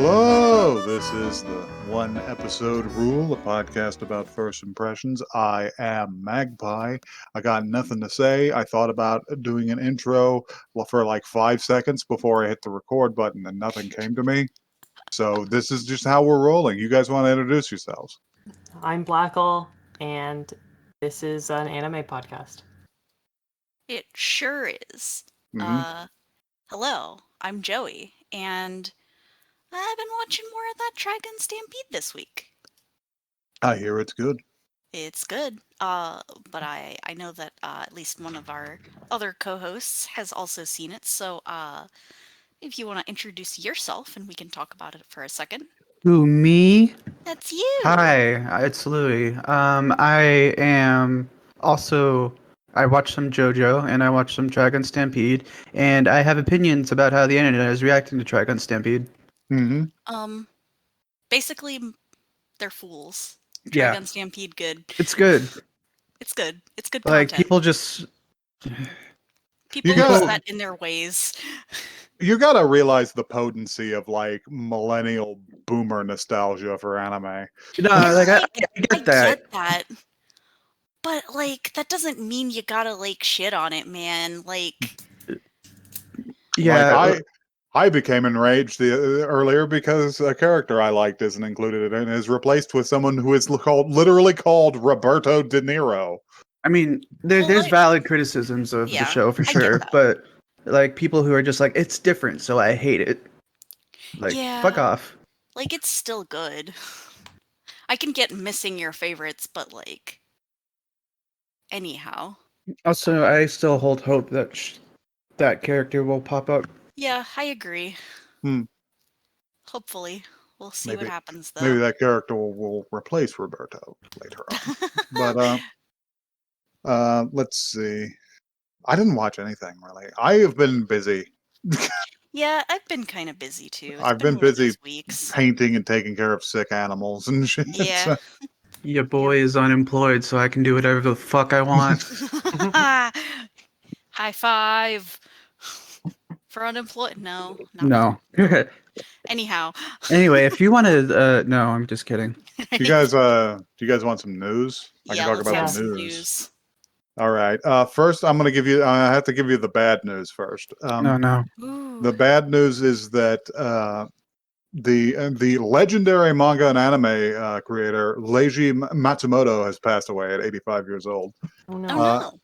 Hello, this is the One Episode Rule, a podcast about first impressions. I am Magpie. I got nothing to say. I thought about doing an intro for like 5 seconds before I hit the record button, and nothing came to me. So this is just how we're rolling. You guys want to introduce yourselves? I'm Blackall, and this is an anime podcast. It sure is. Mm-hmm. Hello, I'm Joey, and I've been watching more of that Dragon Stampede this week. I hear it's good. It's good, but I know that at least one of our other co-hosts has also seen it, so if you want to introduce yourself and we can talk about it for a second. Who, me? That's you! Hi, it's Louis. I am also. I watched some JoJo and I watched some Dragon Stampede, and I have opinions about how the internet is reacting to Dragon Stampede. Mm-hmm. Basically, they're fools. Yeah. Dragon Stampede good. It's good. It's good. It's good Like, content. people just. People gotta- are set in their ways. You gotta realize the potency of like millennial boomer nostalgia for anime. No, like, I I get that. get that. But, like, that doesn't mean you gotta, like, shit on it, man. Like, Yeah. Like, I became enraged earlier because a character I liked isn't included and is replaced with someone who is literally called Roberto De Niro. I mean, Well, there's like- valid criticisms of the Yeah, show for I get sure, that. but like people who are just like, it's different, so I hate it. Like, Yeah. fuck off. like, it's still good. I can get missing your favorites, but, like, anyhow. Also, I still hold hope that that character will pop up. Yeah, I agree. Hmm. Hopefully. We'll see Maybe- what happens, though. Maybe that character will replace Roberto later on. But let's see. I didn't watch anything really. I have been busy Yeah, I've been kind of busy, too. It's I've been one of busy those weeks. painting and taking care of sick animals and shit. Yeah. So- Your boy is unemployed, so I can do whatever the fuck I want. High five for unemployed. No, not No. Anyhow, Anyway, if you want to, no, I'm just kidding. do you guys want some news? I yeah, can talk let's about have the some news. news. All right. First, I'm gonna give you. I have to give you the bad news first. No. Ooh. The bad news is that the legendary manga and anime creator Leiji Matsumoto has passed away at 85 years old. Oh no. Oh no.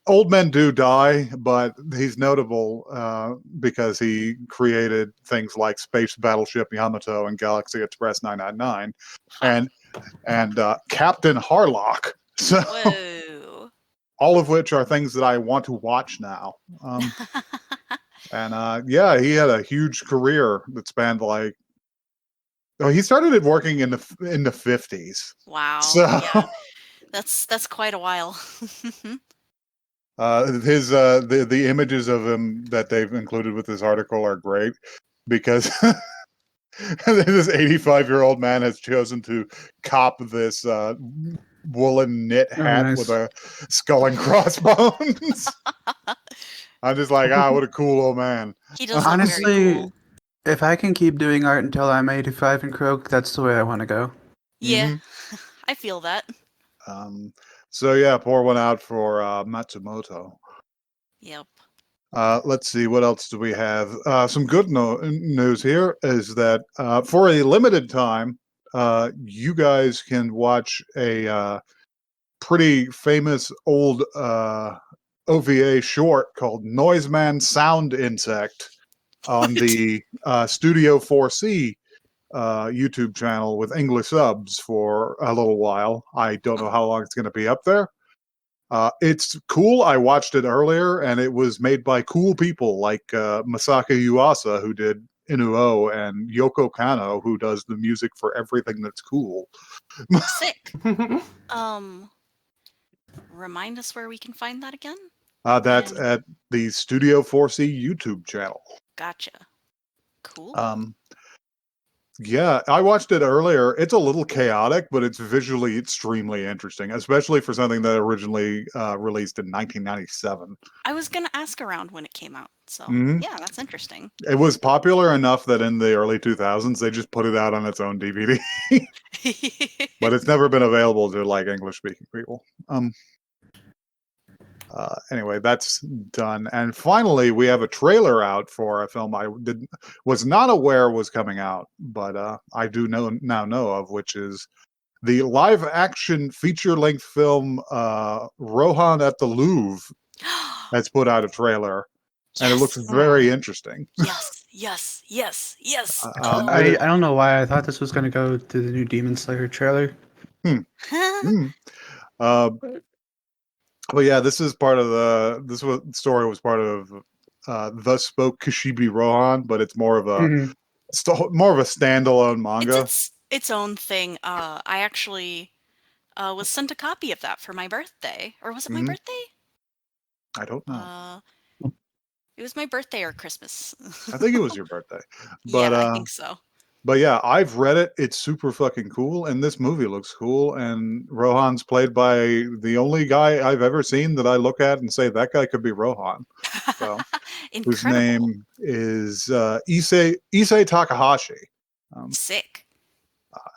Old men do die, but he's notable because he created things like Space Battleship Yamato and Galaxy Express 999, and Captain Harlock. So Whoa. all of which are things that I want to watch now. And yeah, he had a huge career that spanned like. Oh, he started it working in the 50s. Wow. So Yeah. That's quite a while. the images of him that they've included with this article are great because this 85-year-old man has chosen to cop this woolen knit hat nice. with a skull and crossbones. I'm just like, what a cool old man. He does look very Honestly, cool. if I can keep doing art until I'm 85 and croak, that's the way I want to go. Yeah. I feel that. So yeah, pour one out for Matsumoto. Yep. Let's see, what else do we have? Some good news here is that for a limited time, you guys can watch a pretty famous old OVA short called Noiseman Sound Insect on the Studio 4C YouTube channel with English subs for a little while. I don't know how long it's going to be up there. It's cool. I watched it earlier, and it was made by cool people like Masaka Yuasa, who did Inuo, and Yoko Kanno, who does the music for everything that's cool. Sick. Remind us where we can find that again? That's And- at the Studio 4C YouTube channel. Gotcha. Cool. Yeah, I watched it earlier. It's a little chaotic, but it's visually extremely interesting, especially for something that originally released in 1997. I was gonna ask around when it came out, so Mhm. yeah, that's interesting. It was popular enough that in the early 2000s they just put it out on its own DVD, but it's never been available to like English-speaking people. Anyway, that's done, and finally we have a trailer out for a film I was not aware was coming out, but I do now know of, which is the live-action feature-length film Rohan at the Louvre has put out a trailer, and it looks Yes, very interesting. yes, yes, yes, yes. It I don't know why I thought this was going to go to the new Demon Slayer trailer. Hmm. Uh, but yeah, this is part of story was part of Thus Spoke Kishibe Rohan, but it's more of a Mhm. standalone manga. It's its own thing. I actually was sent a copy of that for my birthday, or was it my Mhm. birthday? I don't know. It was my birthday or Christmas. I think it was your birthday, but Yeah, I think so. but yeah, I've read it. It's super fucking cool, and this movie looks cool. And Rohan's played by the only guy I've ever seen that I look at and say that guy could be Rohan. So, whose Incredible. name is Issei Takahashi, um, Sick.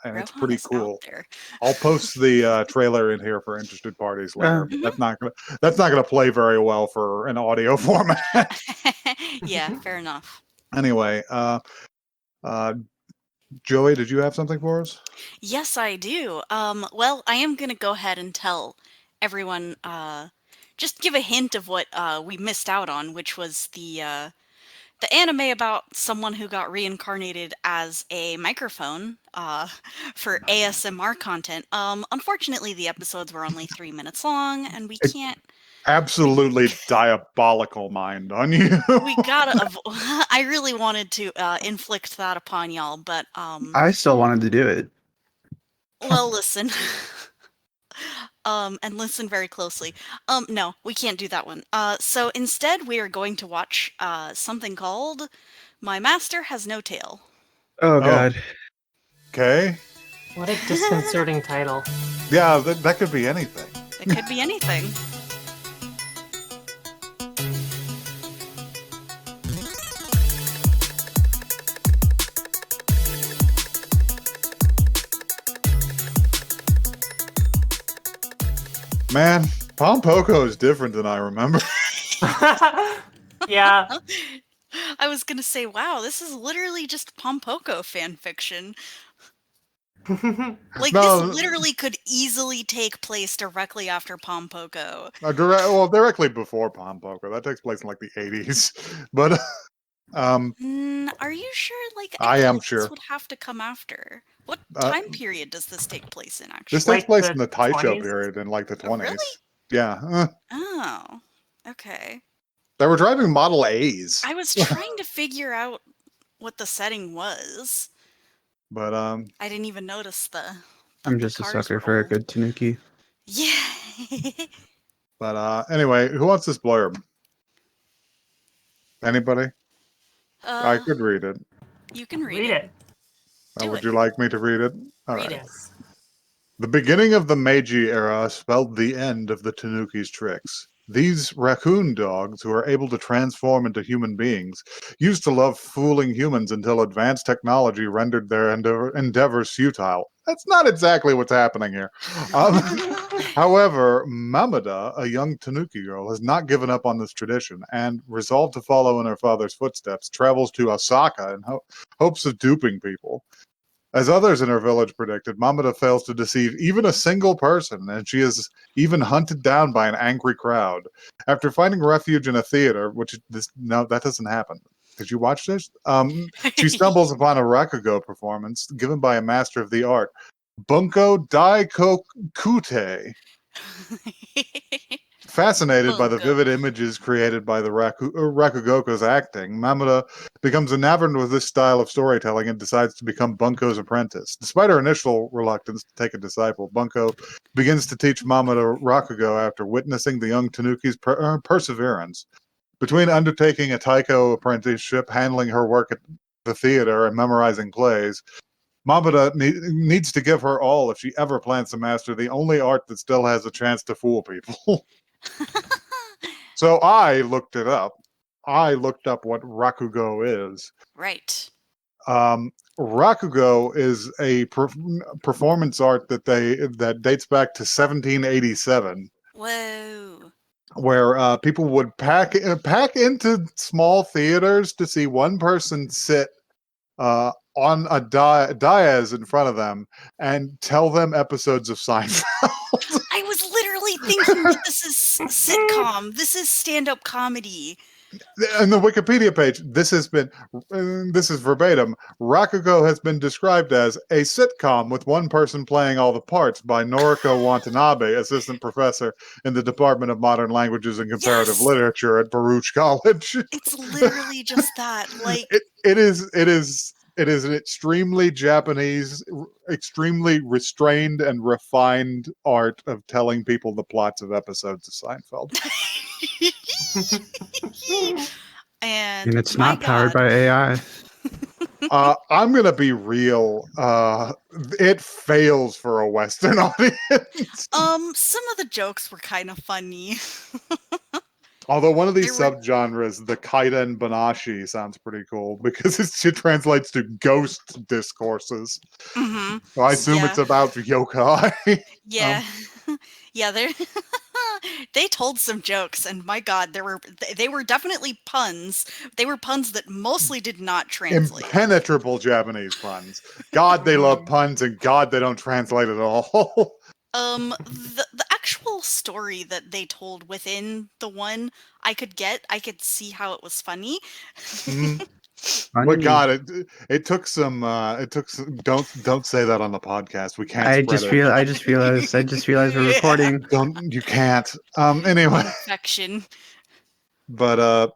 and it's Rohan pretty is out cool. there. I'll post the trailer in here for interested parties later, but Mhm. that's not gonna play very well for an audio format. Yeah, fair enough. Anyway, uh, Joey, did you have something for us? Yes, I do. Well, I am gonna go ahead and tell everyone, just give a hint of what we missed out on, which was the anime about someone who got reincarnated as a microphone for ASMR content. Unfortunately, the episodes were only 3 minutes long, and we It can't. absolutely diabolical mind on you. We gotta. I really wanted to inflict that upon y'all, but I still wanted to do it. well, listen. And listen very closely. No, we can't do that one. So instead, we are going to watch something called "My Master Has No Tail." Oh Oh, god. okay. What a disconcerting title. Yeah, that could be anything. It could be anything. Man, Pompoko is different than I remember. Yeah. I was gonna say, wow, this is literally just Pompoko fan fiction. Like, this No, literally could easily take place directly after Pompoko. directly before Pompoko. That takes place in like the 80s. But Are you sure? Like, I I feel am like this sure. would have to come after. What Uh, time period does this take place in, this actually? takes Like place in the the Taisho 20s? period in like the Oh, really? 20s. Yeah. Oh, okay. They were driving Model A's. I was trying to figure out what the setting was. But I didn't even notice I'm the just a cars sucker were for a old. good Tanuki. Yeah. anyway, who wants to spoiler? Anybody? I uh, could read it. you can read Read it. it. Do Would it. you like me to read it? All Read right. it. Yes. The beginning of the Meiji era spelled the end of the Tanuki's tricks. These raccoon dogs, who are able to transform into human beings, used to love fooling humans until advanced technology rendered their endeavors futile. That's not exactly what's happening here. Um, however, Mamada, a young Tanuki girl, has not given up on this tradition and, resolved to follow in her father's footsteps, travels to Osaka in hopes of duping people. As others in her village predicted, Mamada fails to deceive even a single person, and she is even hunted down by an angry crowd. After finding refuge in a theater, that doesn't happen. Did you watch this? She stumbles upon a rakugo performance given by a master of the art, Bunko Daikokute. Fascinated by the Bunko. vivid images created by the Rakugoko's acting, Mamada becomes enamored with this style of storytelling and decides to become Bunko's apprentice. Despite her initial reluctance to take a disciple, Bunko begins to teach Mamada Rakugo after witnessing the young Tanuki's perseverance. Between undertaking a taiko apprenticeship, handling her work at the theater, and memorizing plays, Mamada needs to give her all if she ever plans to master the only art that still has a chance to fool people. So I looked it up. I looked up what rakugo is. Right. Rakugo is a performance art that dates back to 1787, Whoa. where people would pack into small theaters to see one person sit on a dais in front of them and tell them episodes of Seinfeld. I was literally thinking that this is sitcom. This is stand-up comedy. In the Wikipedia page, this is verbatim. Rakugo has been described as a sitcom with one person playing all the parts by Noriko Watanabe, assistant professor in the Department of Modern Languages and Comparative Yes! Literature at Baruch College. It's literally just that. Like, It is an extremely Japanese, extremely restrained and refined art of telling people the plots of episodes of Seinfeld. and And it's my not powered God. by AI. I'm gonna be real. It fails for a Western audience. Some of the jokes were kind of funny. Although one of these There were- subgenres, the Kaiden Banashi, sounds pretty cool because it translates to ghost discourses. Mhm. So I assume Yeah. it's about yokai. Yeah. Yeah, they told some jokes, and my God, they were definitely puns. They were puns that mostly did not translate. Impenetrable Japanese puns. God, they love puns, and God, they don't translate at all. The actual story that they told within the one, I could see how it was funny. But God, it took some. Don't say that on the podcast. We can't spread it. I just realized we're recording. You can't. Anyway, Perfection. but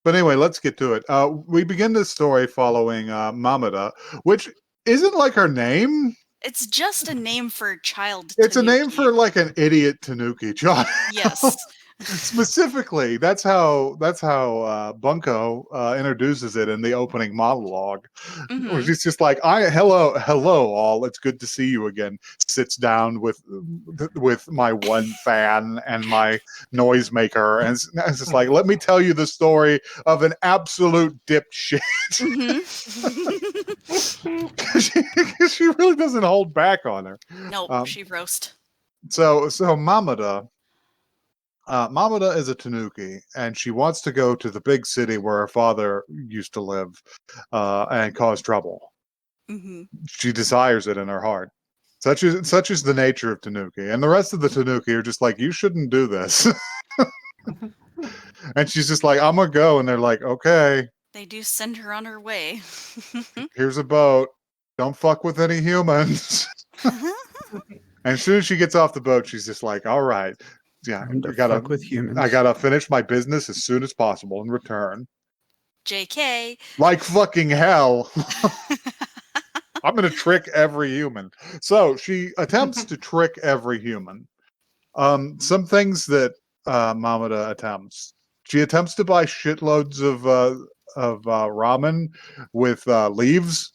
anyway, let's get to it. We begin this story following Mamada, which isn't like her name. It's just a name for a child. It's a name Tanuki. for like an idiot Tanuki child. Yes. Specifically, that's how Bunko introduces it in the opening monologue, where she's just like, hello all, it's good to see you again." Sits down with my one fan and my noisemaker, and it's just like, "Let me tell you the story of an absolute dipshit." She really doesn't hold back on her. Nope, she roast. So Mamada is a Tanuki, and she wants to go to the big city where her father used to live and cause trouble. She desires it in her heart. Such is the nature of Tanuki, and the rest of the Tanuki are just like, "You shouldn't do this." And she's just like, "I'm gonna go," and they're like, "Okay, They do send her on her way. here's a boat. Don't fuck with any humans." And as soon as she gets off the boat, she's just like, "All right, yeah, Fuck with humans. I gotta finish my business as soon as possible and return." JK. Like fucking hell. I'm gonna trick every human. So she attempts to trick every human. Some things that Mamada attempts. She attempts to buy shitloads of ramen with leaves.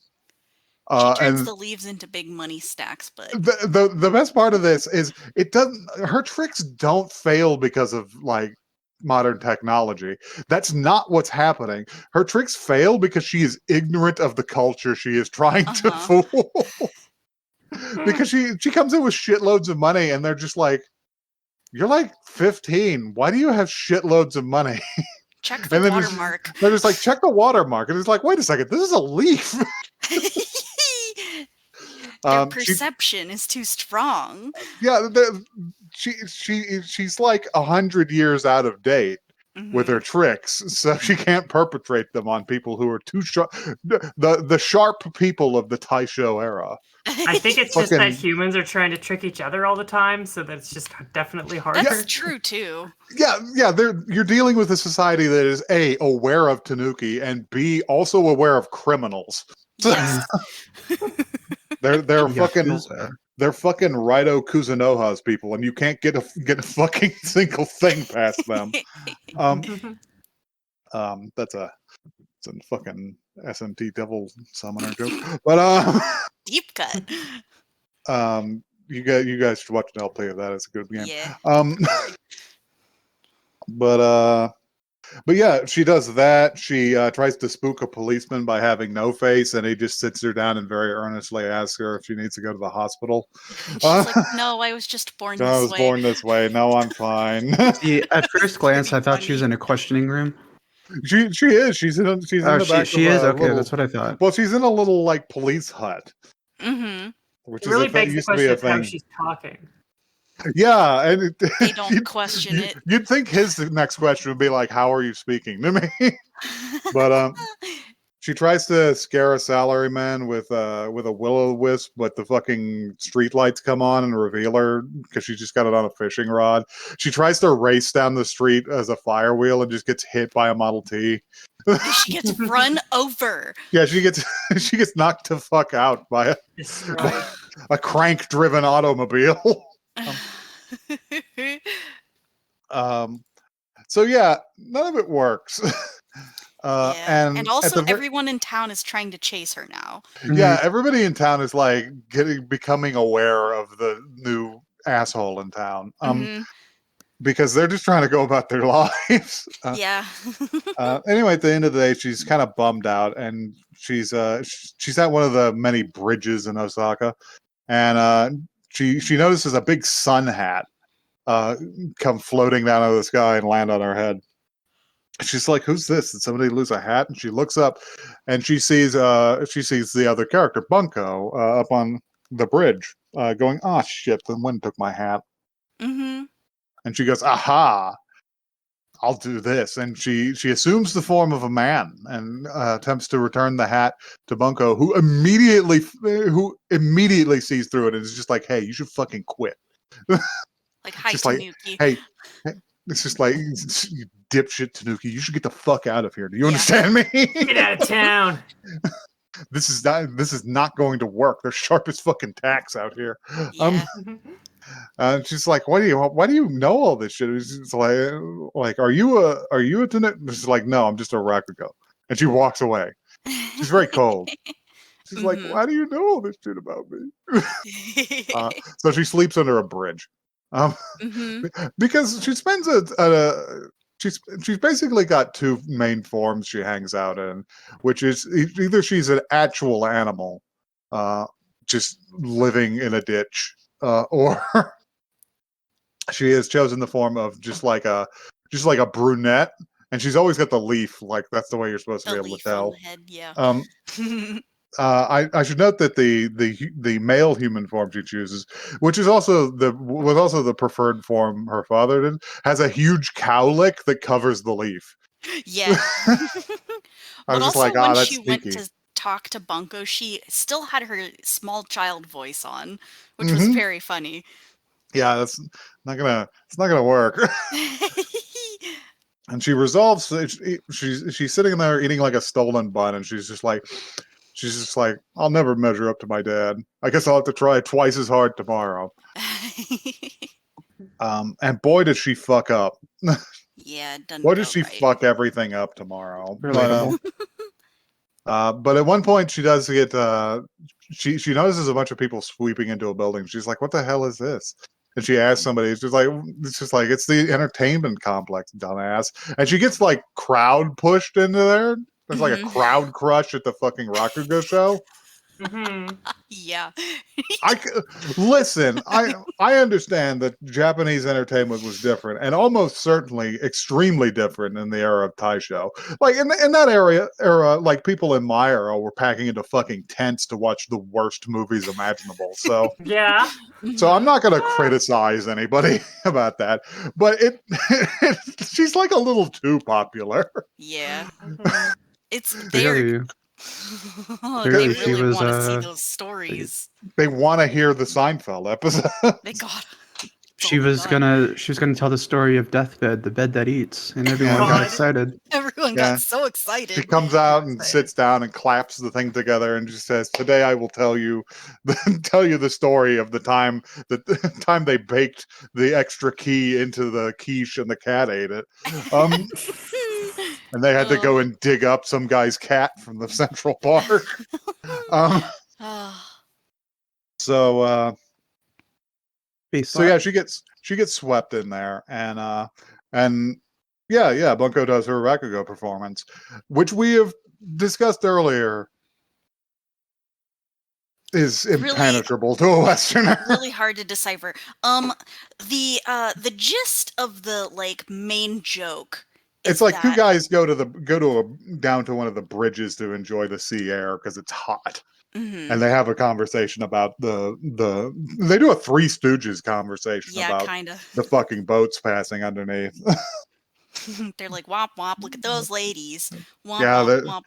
She turns And the leaves into big money stacks, but the best part of this is it doesn't. Her tricks don't fail because of like modern technology. That's not what's happening. Her tricks fail because she is ignorant of the culture she is trying to fool. Because she comes in with shitloads of money, and they're just like, "You're like 15. Why do you have shitloads of money?" check the watermark. They're just like, "Check the watermark," and it's like, "Wait a second, this is a leaf." Their perception is too strong. Yeah, she's like 100 years out of date with her tricks, so she can't perpetrate them on people who are too sharp. The sharp people of the Taisho era. I think it's just that humans are trying to trick each other all the time, so that it's just definitely harder. That's true too. Yeah. You're dealing with a society that is A, aware of Tanuki, and B, also aware of criminals. Yes. They're fucking Raido Kuzunoha's people, and you can't get a fucking single thing past them. That's a fucking SMT Devil Summoner joke. But Deep cut. You guys should watch an LP of that. It's a good game. Yeah. But yeah, she does that. She tries to spook a policeman by having no face, and he just sits her down and very earnestly asks her if she needs to go to the hospital. She's like, "No, I was just born I this was way." born this way. No, I'm fine. See, at first glance, I pretty thought she was funny. in a questioning room. she is. She's in Oh, the back she of is? a Okay, little. that's what I thought. Well, she's in a little like police hut, Mm-hmm. which It is really begs the used to be question a of how thing. she's talking. Yeah, and They don't question it. You'd think his next question would be like, "How are you speaking to me?" But she tries to scare a salaryman with a will-o'-the-wisp, but the fucking streetlights come on and reveal her because she just got it on a fishing rod. She tries to race down the street as a fire wheel and just gets hit by a Model T. She gets run over. Yeah, she gets knocked the fuck out by Destroyed. a crank-driven automobile. So yeah, none of it works. Yeah. And And also, everyone in town is trying to chase her now. yeah, everybody in town is like becoming aware of the new asshole in town. Mhm. Because they're just trying to go about their lives. Yeah. Anyway, at the end of the day, she's kind of bummed out, and she's at one of the many bridges in Osaka, and she notices a big sun hat come floating down out of the sky and land on her head. She's like, "Who's this? Did somebody lose a hat?" And she looks up, and she sees the other character, Bunko, up on the bridge, going, "Ah, shit! The wind took my hat." Mhm. And she goes, "Aha! I'll do this." And she assumes the form of a man and attempts to return the hat to Bunko, who immediately sees through it and is just like, "Hey, you should fucking quit." Like, hi, Just like, Tanuki. "Hey, it's just like, you dipshit Tanuki, you should get the fuck out of here. Do you Yeah. understand me? Get out of town. This is not going to work. They're sharp as fucking tacks out here." Yeah. And she's like, why do you know all this shit? It's like, are you a Tanuki? She's like, "No, I'm just a rakugo." And she walks away. She's very cold. She's like, Mhm. "Why do you know all this shit about me?" So she sleeps under a bridge. Mhm. Because she spends she's basically got two main forms she hangs out in, which is either she's an actual animal, just living in a ditch, or she has chosen the form of just like a brunette, and she's always got the leaf. Like, that's the way you're supposed to The be able to leaf on tell. the head, yeah. I should note that the male human form she chooses, which is also the preferred form her father did, has a huge cowlick that covers the leaf. Yeah. I But was just also, like, when that's she went sneaky. to talk to Bunko, she still had her small child voice on, which was Mhm. very funny. Yeah, it's not gonna work. And she resolves. She's sitting there eating like a stolen bun, and she's just like, "I'll never measure up to my dad. I guess I'll have to try twice as hard tomorrow." And boy, does she fuck up. Yeah, it doesn't Boy, go does she right. fuck everything up tomorrow. Relatable. But at one point, she does get. She notices a bunch of people sweeping into a building. She's like, "What the hell is this?" And she asks somebody. It's just like it's the entertainment complex, dumbass. And she gets like crowd pushed into there. There's like a Mhm. crowd crush at the fucking Rakugo show. Yeah. Listen. I understand that Japanese entertainment was different, and almost certainly extremely different in the era of Taisho. Like in that era, like people in my era were packing into fucking tents to watch the worst movies imaginable. So Yeah. so I'm Mhm. not going to criticize anybody about that, but she's like a little too popular. Yeah. It's Clearly, they clearly she really was want to see those stories. They want to hear the Seinfeld episode. They got she was gonna tell the story of Deathbed, the bed that eats, and everyone got God. excited. Everyone Yeah. got so She excited. comes out and Excited. sits down and claps the thing together and just says, "Today I will tell you the story of the time they baked the extra key into the quiche and the cat ate it." And they had to go and dig up some guy's cat from the Central Park. Um, Ah. So B so yeah, spot. she gets swept in there, and yeah, Bunko does her rakugo performance, which we have discussed earlier is Really, impenetrable to a Westerner. really hard to decipher. The gist of the like main joke It's is like two that guys down to one of the bridges to enjoy the sea air because it's hot, mhm, and they have a conversation about they do a Three Stooges conversation yeah, about kind the of. fucking boats passing underneath. They're like womp womp. Look at those ladies. Womp Yeah, womp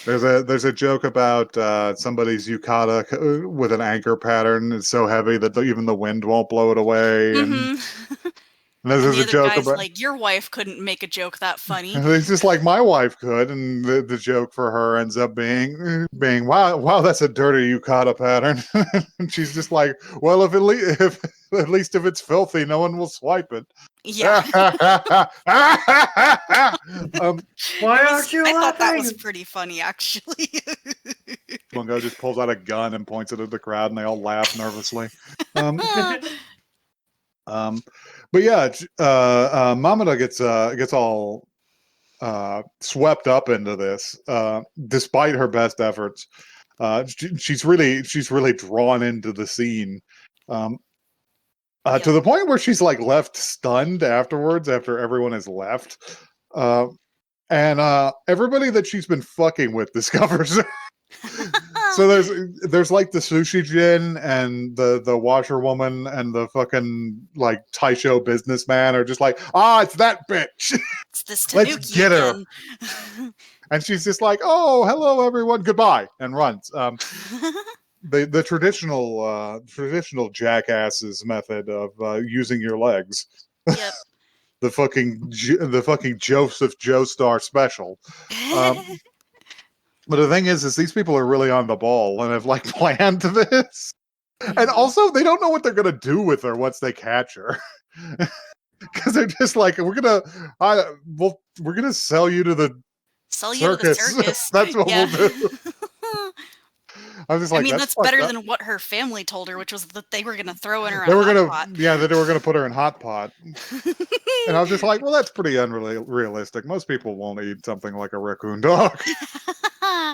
womp. there's a joke about somebody's yukata with an anchor pattern. It's so heavy that even the wind won't blow it away, and Mhm. And there's the a other joke guy's about. like, your wife couldn't make a joke that funny. It's just like my wife could, and the joke for her ends up being wow, that's a dirty yukata pattern. And she's just like, well, if at least if it's filthy, no one will swipe it. Yeah. Why aren't you I thought that was laughing? pretty funny, actually. Bungo just pulls out a gun and points it at the crowd, and they all laugh nervously. But yeah, Mamada gets all swept up into this, despite her best efforts. She's really drawn into the scene, um, Yep. to the point where she's like left stunned afterwards after everyone has left, and everybody that she's been fucking with discovers her. So there's like the sushi gin and the washerwoman and the fucking like Taisho businessman are just like, it's that bitch. It's this Let's Tanuki get her. again. And she's just like, oh, hello everyone, goodbye, and runs. The traditional jackasses method of using your legs. Yep. The fucking Joseph Joestar special. But the thing is these people are really on the ball and have like planned this. And Mhm. also, they don't know what they're gonna do with her once they catch her, because they're just like, we're gonna sell you to the Sell you to the circus. circus. That's what Yeah. we'll do. I was just I like, mean, that's that's fucked better up. than what her family told her, which was that they were going to throw in her They a were hot gonna, pot. yeah, they were gonna put her in hot pot, and I was just like, well, that's pretty unrealistic. Most people won't eat something like a raccoon dog.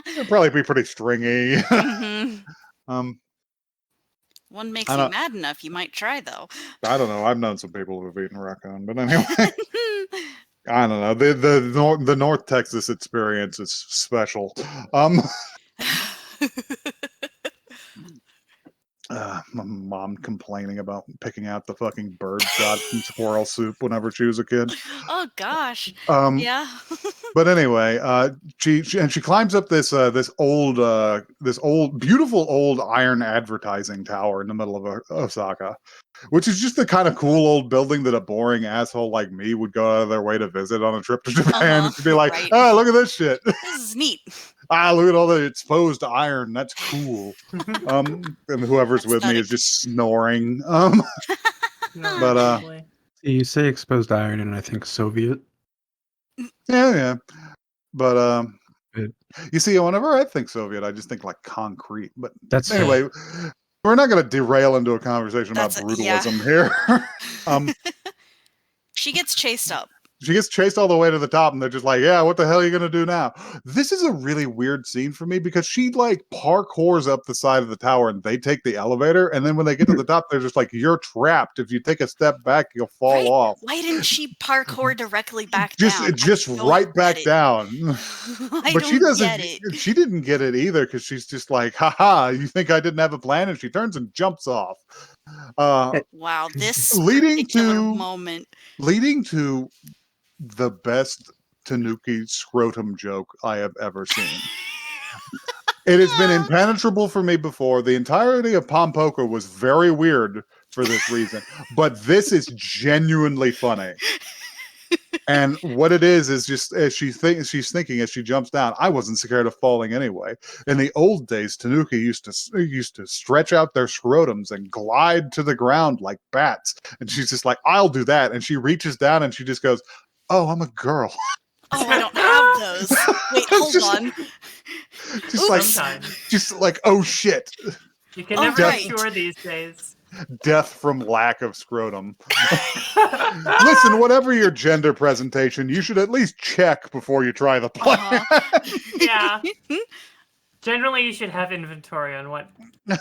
It'd probably be pretty stringy. Mhm. um, One makes I you don't, mad enough, you might try, though. I don't know. I've known some people who've eaten raccoon, but anyway. I don't know. The North Texas experience is special. My mom complaining about picking out the fucking birdshot from squirrel soup whenever she was a kid. Oh, gosh. Um, Yeah. but anyway, she climbs up this old beautiful old iron advertising tower in the middle of Osaka, which is just the kind of cool old building that a boring asshole like me would go out of their way to visit on a trip to Japan, and to be like, Right. oh, look at this shit. This is neat. Look at all the exposed iron. That's cool. And whoever's with me is Aesthetic. just snoring. No, But probably. You say exposed iron, and I think Soviet. yeah. But It- you see, whenever I think Soviet, I just think like concrete. But That's anyway, we're not going to derail into a conversation about Yeah. brutalism here. She gets chased up. She gets chased all the way to the top, and they're just like, yeah, what the hell are you going to do now? This is a really weird scene for me because she like parkours up the side of the tower and they take the elevator. And then when they get to the top, they're just like, you're trapped. If you take a step back, you'll fall Right? off. Why didn't she parkour directly back down? Just I don't right back get it. down. I But she don't doesn't, get it. she didn't get it either because she's just like, haha, you think I didn't have a plan? And she turns and jumps off. Wow, this leading particular to moment. leading to the best Tanuki scrotum joke I have ever seen. It has been impenetrable for me before. The entirety of Pom Poker was very weird for this reason, but this is genuinely funny. And what it is just as she's thinking as she jumps down, I wasn't scared of falling anyway. In the old days, Tanuki used to stretch out their scrotums and glide to the ground like bats. And she's just like, I'll do that. And she reaches down and she just goes, oh, I'm a girl. Oh, I don't have those. Wait, hold on. Just like, Sometimes. just like, oh shit. You can Oh, never right. be sure these days. Death from lack of scrotum. Listen, whatever your gender presentation, you should at least check before you try the plan. Yeah. Generally, you should have inventory on what what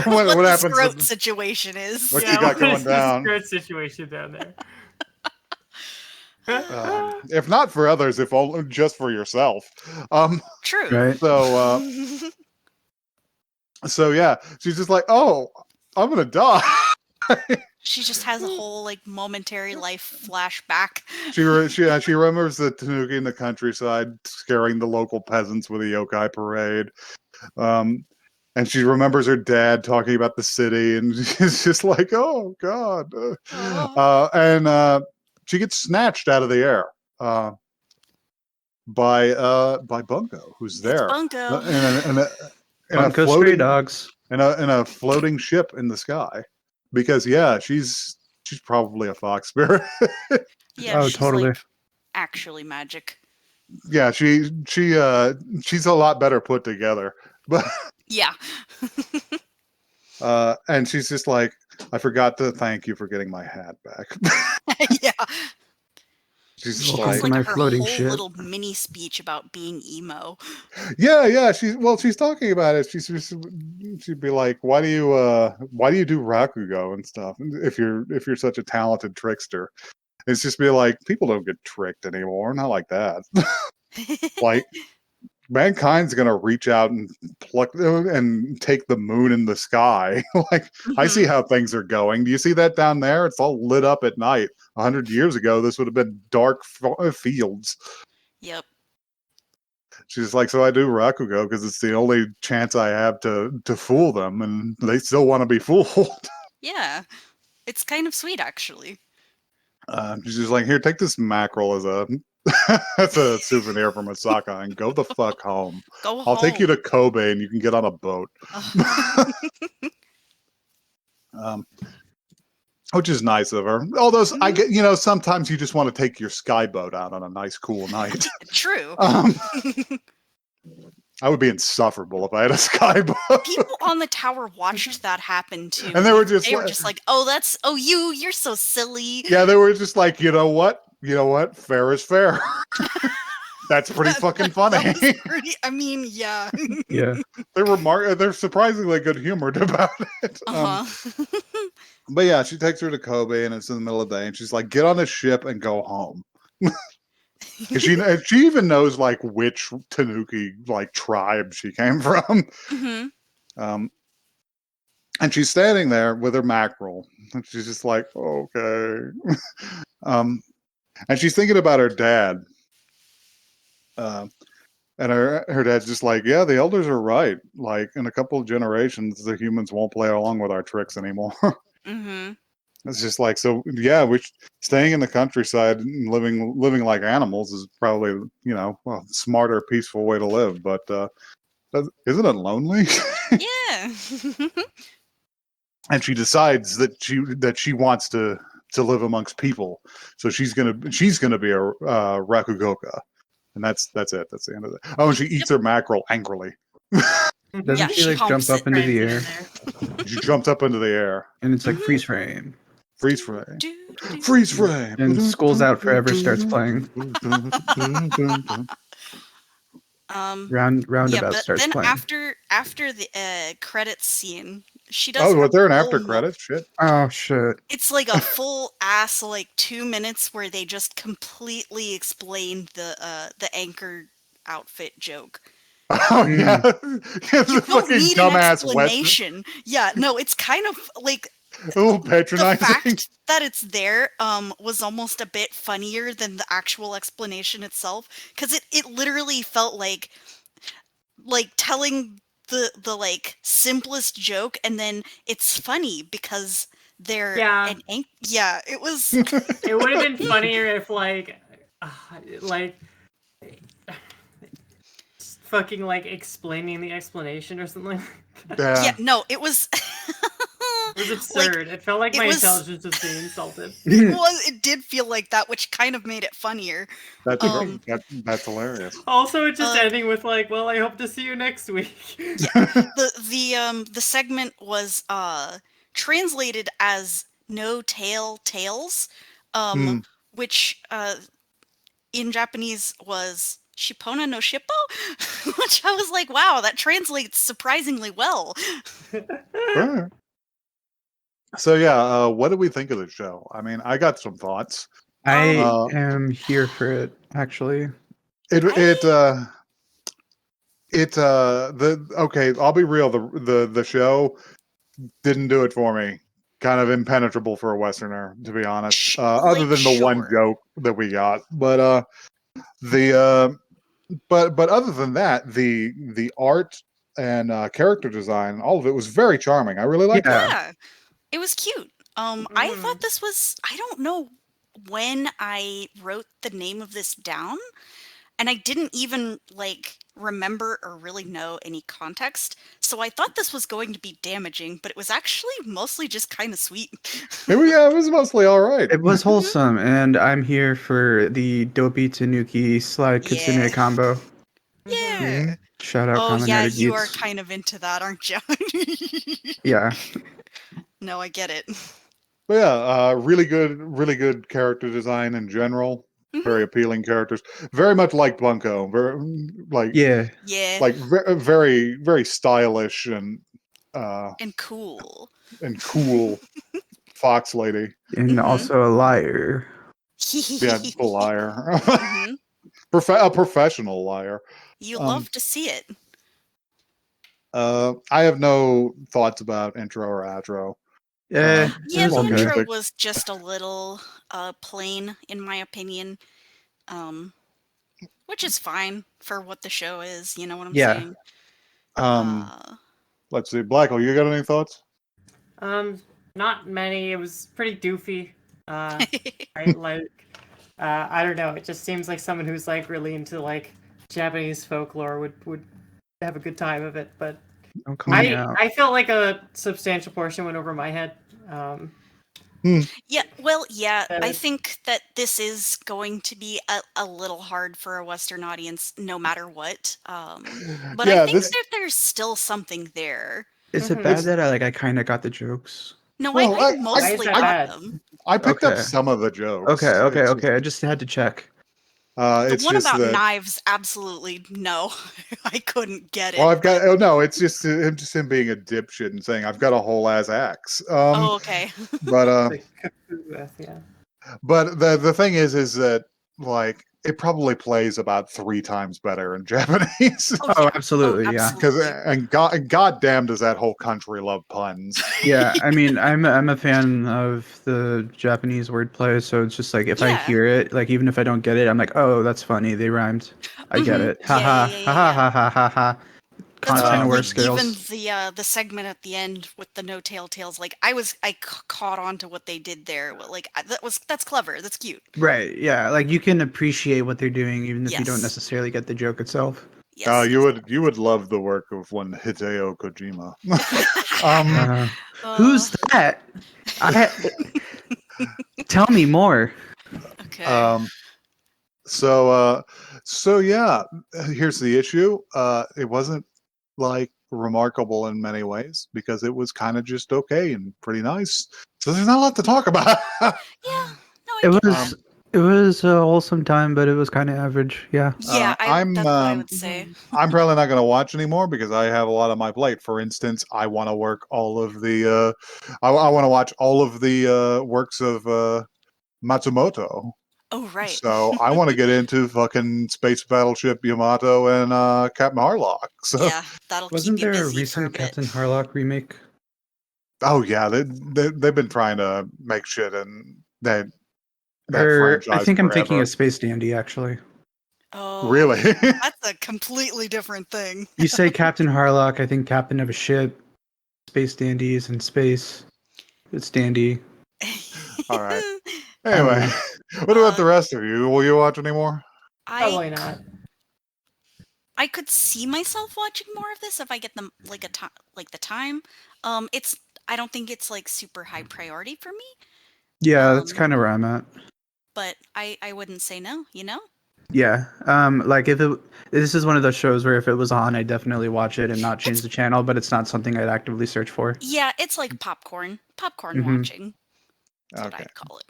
what the happens? scrote situation is. What you got going down? Good situation down there. If not for others, if all just for yourself. True. Right. So yeah, she's just like, oh, I'm gonna die. She just has a whole like momentary life flashback. She remembers the Tanuki in the countryside scaring the local peasants with a yokai parade. And she remembers her dad talking about the city, and she's just like, oh god. And she gets snatched out of the air by Bunko, who's there Bunko. in a Bunko Stray floating Dogs. in a floating ship in the sky, because she's probably a fox spirit. Yeah, Oh, she's totally. like actually magic. Yeah, she's a lot better put together, but Yeah. and she's just like, I forgot to thank you for getting my hat back. Yeah. She's She just has Welcome like to my her floating whole ship. little mini speech about being emo. yeah. She's talking about it. She'd be like, why do you do rakugo and stuff if you're such a talented trickster? It's just be like, people don't get tricked anymore, not like that. Like, mankind's gonna reach out and pluck and take the moon in the sky. Like, I see how things are going. Do you see that down there? It's all lit up at night. 100 years ago, this would have been dark fields. Yep. She's like, so I do rakugo because it's the only chance I have to fool them, and they still want to be fooled. Yeah. It's kind of sweet, actually. She's just like, here, take this mackerel as a that's a souvenir from Osaka, and go the fuck home. Go I'll home. take you to Kobe, and you can get on a boat. Which is nice of her. Although I get, sometimes you just want to take your sky boat out on a nice, cool night. True. I would be insufferable if I had a sky boat. People on the tower watched that happen too. And they were just like, you're so silly. Yeah, they were just like, you know what? Fair is fair. That's pretty fucking funny. I mean, yeah. Yeah. They're surprisingly good humored about it. But yeah, she takes her to Kobe, and it's in the middle of the day, and she's like, get on the ship and go home. She even knows like which Tanuki like tribe she came from. And she's standing there with her mackerel, and she's just like, okay. And she's thinking about her dad. And her dad's just like, yeah, the elders are right. Like, in a couple of generations, the humans won't play along with our tricks anymore. It's just like, so yeah, staying in the countryside and living like animals is probably, smarter, peaceful way to live. But isn't it lonely? Yeah. And she decides that she wants to live amongst people. So she's gonna be a rakugoka. And that's it. That's the end of it. Oh, and she eats her mackerel angrily. Doesn't she like jump up into the air? She jumped up into the air. And it's like freeze frame. Freeze frame. Freeze frame. And School's Out Forever starts playing. Roundabout starts then playing. after the credits scene, she does. Oh, was there an after credits? Shit. Oh shit. It's like a full ass 2 minutes where they just completely explained the anchor outfit joke. Oh yeah, it's a fucking need dumbass an explanation. Yeah, no, it's kind of like a little patronizing. The fact that it's there was almost a bit funnier than the actual explanation itself, because it literally felt like telling the like simplest joke, and then it's funny because they're it was. It would have been funnier if fucking explaining the explanation or something. Yeah, no, it was. It was absurd. It felt like it my was- intelligence was being insulted. It did feel like that, which kind of made it funnier. That's Um, great. That's hilarious. Also, it just Uh, ending with like, "Well, I hope to see you next week." The segment was translated as "No Tail Tales," Hmm. which in Japanese was "Shippona no Shippo," which I was like, wow, that translates surprisingly well. Alright. So yeah, what do we think of the show? I mean, I got some thoughts. I Uh, am here for it, actually. Okay, I'll be real. The show didn't do it for me. Kind of impenetrable for a Westerner, to be honest. Other than the one Sure. joke that we got, but but other than that, the art and character design, all of it was very charming. I really liked it. Yeah. Yeah, it was cute. I thought this was, I don't know when I wrote the name of this down, and I didn't even like remember or really know any context. So I thought this was going to be damaging, but it was actually mostly just kind of sweet. It was mostly all right. It was wholesome, and I'm here for the Dopey Tanuki Slide Kitsune Yeah. combo. Yeah. Shout out Oh yeah, Kamen you are Geeks. kind of into that, aren't you? Yeah. No, I get it. But yeah, really good character design in general. Very appealing characters. Very much like Bunko. Very like Yeah. Yeah. very very stylish uh And cool. and cool fox lady. And Mhm. also a liar. Yeah, a liar. Mhm. A professional liar. You Um, love to see it. I have no thoughts about intro or outro. Yeah, Yeah, it was the okay. intro music. was just a little plain, in my opinion. Um, which is fine for what the show is, you know what I'm Yeah. saying? Um, let's see. Blacko, you got any thoughts? Not many. It was pretty doofy. I like. I don't know. It just seems like someone who's like really into like Japanese folklore would have a good time of it. But Don't call me out. I felt like a substantial portion went over my head. Yeah, well, yeah, I Uh, think that this is going to be a little hard for a Western audience, no matter what. But I Yeah, think this. that there's still something there. Is it Mhm. bad that I kind of got the jokes? No, Well, I Why is mostly that got bad? them. I picked up Okay. some of the jokes. Okay. I just had to check. The It's one just about that. knives, absolutely no. I couldn't get it. Well, I've got. but- Oh no, it's just him being a dipshit and saying I've got a whole ass axe. Oh, okay. But Like, yeah. but the thing is that like it probably plays about 3 times better in Japanese. Oh, Oh, yeah. absolutely, yeah. Because absolutely. god damn does that whole country love puns. Yeah, I mean, I'm a fan of the Japanese wordplay, so it's just like if I Yeah. hear it, like even if I don't get it, I'm like, oh, that's funny. They rhymed. I get it. Ha Yeah, ha yeah, ha yeah, ha ha ha ha. That's Content why, aware like, even skills. the segment at the end with the no tail tales, like, caught on to what they did there. Like, that's clever. That's cute. Right. Yeah. Like you can appreciate what they're doing even if you don't Yes. necessarily get the joke itself. Yes. You would love the work of one Hideo Kojima. um, Who's that? I tell me more. Okay. So yeah, here's the issue. It wasn't like remarkable in many ways because it was kind of just okay and pretty nice. So there's not a lot to talk about. Yeah. No, I It get was that. it was a wholesome time, but it was kind of average. Yeah. Yeah, I'm that's what I would say. I'm probably not going to watch anymore because I have a lot on my plate. For instance, I want to work all of the I want to watch all of the works of Matsumoto. Oh, right. So I want to get into fucking Space Battleship Yamato and Captain Harlock. So Yeah, that'll Wasn't keep you there a busy for a recent bit. Captain Harlock remake? oh yeah, they've been trying to make shit in that Or I franchise think I'm thinking forever. of Space Dandy actually. Oh, Really? that's a completely different thing. You say Captain Harlock, I think captain of a ship. Space Dandy is in space. It's Dandy. All right. I don't Anyway, know. what about the rest of you? Will you watch anymore? Probably not. I could see myself watching more of this if I get them like the time. It's I don't think it's like super high priority for me. Yeah, that's Um, kind of where I'm at. but I wouldn't say no, you know? Yeah. Like if it this is one of those shows where if it was on, I'd definitely watch it and not change It's the channel, but it's not something I'd actively search for. yeah, it's like popcorn Hmm. watching. That's what Okay. I'd call it.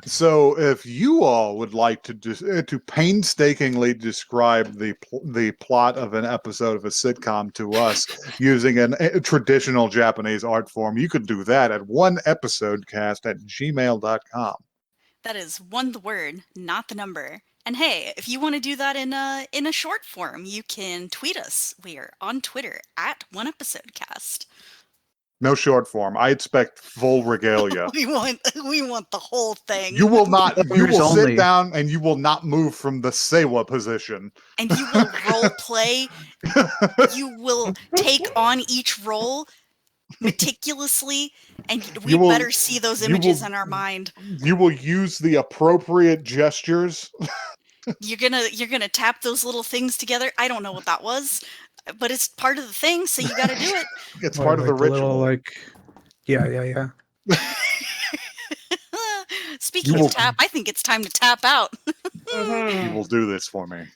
So, if you all would like to to painstakingly describe the plot of an episode of a sitcom to us using a traditional Japanese art form, you could do that at oneepisodecast@gmail.com. That is one the word, not the number. And hey, if you want to do that in a short form, you can tweet us. We are on Twitter at OneEpisodeCast. No short form. I expect full regalia. We want the whole thing. You will not. You Spoilers will sit only. down and you will not move from the Sewa position. And you will role play. You will take on each role meticulously, and we You will. better see those You images will. in our mind. You will use the appropriate gestures. You're gonna tap those little things together. I don't know what that was, but it's part of the thing, so you got to do it. It's Or part of the like the little ritual. yeah. Speaking You of will. tap, I think it's time to tap out. You Mhm. will do this for me.